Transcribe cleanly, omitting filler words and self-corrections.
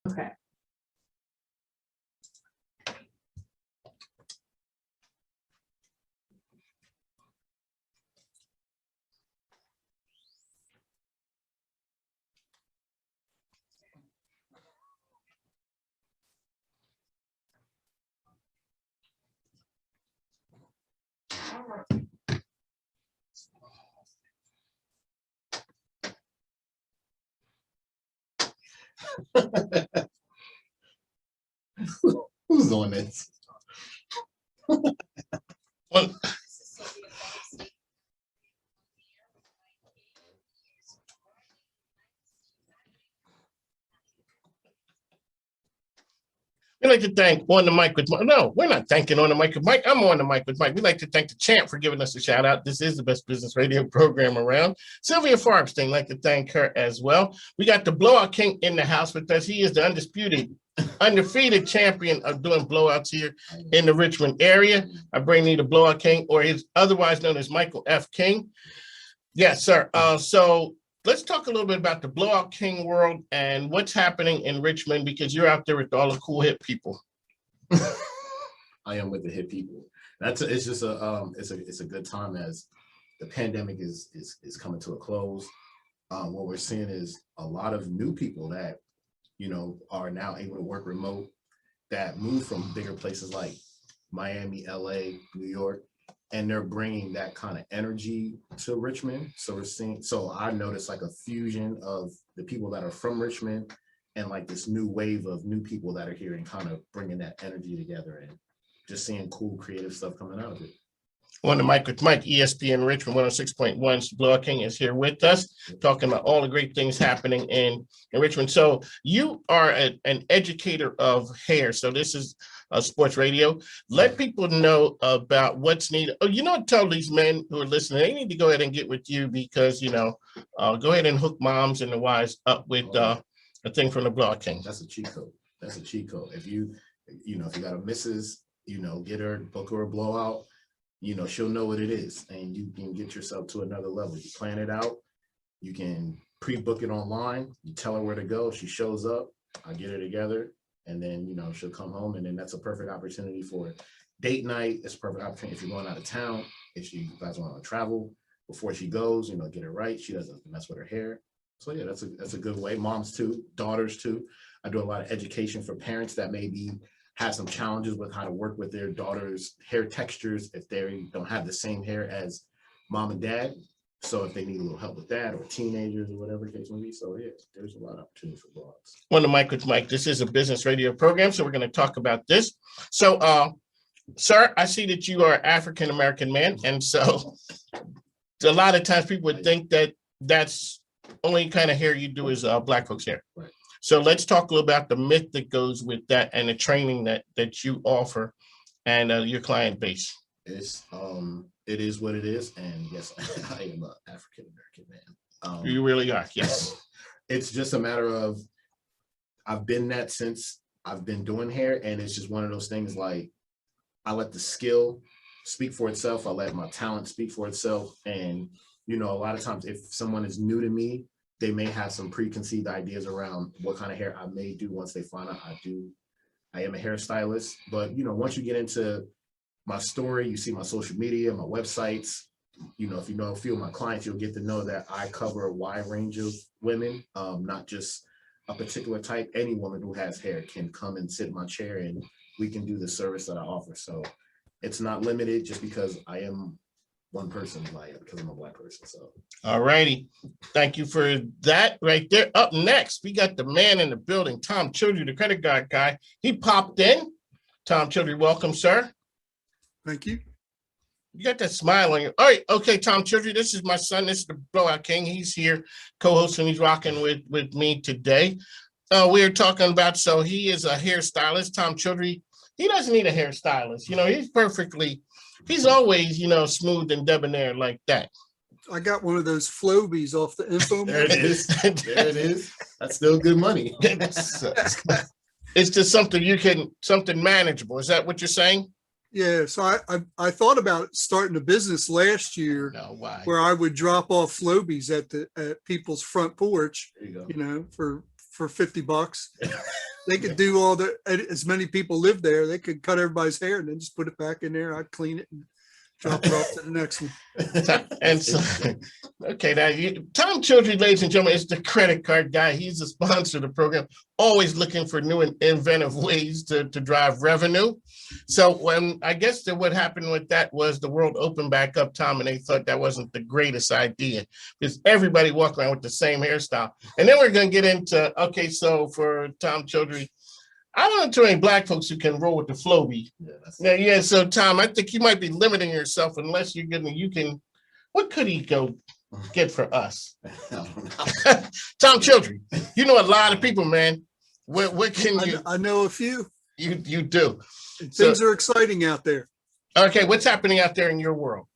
Okay. Who's on this? Well, we'd like to thank On the Mic with Mike. No, we're not thanking On the Mic with Mike. I'm On the Mic with Mike. We'd like to thank the champ for giving us a shout out. This is the best business radio program around. Sylvia Farbstein, like to thank her as well. We got the Blowout King in the house with us. He is the undefeated champion of doing blowouts here in the Richmond area. I bring you the Blowout King, or he's otherwise known as Michael F. King. Yes, sir. So let's talk a little bit about the Blowout King world and what's happening in Richmond, because you're out there with all the cool hip people. I am with the hip people. It's a good time as the pandemic is coming to a close. What we're seeing is a lot of new people that, are now able to work remote, that move from bigger places like Miami, LA, New York, and they're bringing that kind of energy to Richmond. So I noticed like a fusion of the people that are from Richmond and like this new wave of new people that are here and kind of bringing that energy together and just seeing cool creative stuff coming out of it. On the Mic with Mike, ESPN Richmond 106.1. Blowout King is here with us, talking about all the great things happening in Richmond. So you are an educator of hair. So this is sports radio. Let people know about what's needed. Oh, tell these men who are listening, they need to go ahead and get with you because, go ahead and hook moms and the wives up with a thing from the Blowout King. That's a cheat code. If you got a missus, get her, book her a blowout. She'll know what it is, and you can get yourself to another level. You plan it out, you can pre-book it online, you tell her where to go, she shows up, I get her together, and then, she'll come home, and then that's a perfect opportunity for date night. It's a perfect opportunity if you're going out of town, if you guys want to travel, before she goes, get it right, she doesn't mess with her hair. So yeah, that's a good way. Moms too, daughters too. I do a lot of education for parents that maybe have some challenges with how to work with their daughter's hair textures if they don't have the same hair as mom and dad. So if they need a little help with that, or teenagers or whatever the case may be. So yeah, there's a lot of opportunity for blowouts. On the Mic with Mike, this is a business radio program, so we're going to talk about this. So, sir, I see that you are an African-American man, and so a lot of times people would think that that's only kind of hair you do is Black folks' hair. Right. So let's talk a little about the myth that goes with that and the training that you offer and your client base. It is what it is, and yes, I am an African American man. You really are, yes. It's just a matter of I've been that since I've been doing hair, and it's just one of those things like I let the skill speak for itself. I let my talent speak for itself, and a lot of times if someone is new to me, they may have some preconceived ideas around what kind of hair I may do once they find out I am a hairstylist. But, once you get into my story, you see my social media, my websites, if you know a few of my clients, you'll get to know that I cover a wide range of women, not just a particular type. Any woman who has hair can come and sit in my chair and we can do the service that I offer. So it's not limited just because I am one person, because I'm a Black person. So all righty, thank you for that right there. Up next, we got the man in the building, Tom Childry, the credit card guy. He popped in. Tom Childry, welcome, sir. Thank you. You got that smile on you. All right, okay, Tom Childry, this is my son. This is the Blowout King. He's here co-hosting. He's rocking with me today. We're talking about, so he is a hairstylist. Tom Childry, he doesn't need a hairstylist. He's always, smooth and debonair like that. I got one of those Flobies off the info. There it is. There it is. That's still good money. It's just something manageable. Is that what you're saying? Yeah. So I thought about starting a business last year. No, why? Where I would drop off Flobies at people's front porch, There you go. for for $50. They could do as many people live there, they could cut everybody's hair and then just put it back in there. I'd clean it and drop it off to the next one. And so, okay, now Tom Childry, ladies and gentlemen, is the credit card guy. He's the sponsor of the program, always looking for new and inventive ways to drive revenue. So when I guess that what happened with that was the world opened back up, Tom, and they thought that wasn't the greatest idea because everybody walked around with the same hairstyle. And then we're going to get into, okay, so for Tom Childry, I don't know too many black folks who can roll with the Flowbee. Yeah. So Tom, I think you might be limiting yourself unless you can. What could he go get for us? I don't know. Tom Childry, you know a lot of people, man. What can you? I know a few. You do. Things are exciting out there. Okay, what's happening out there in your world?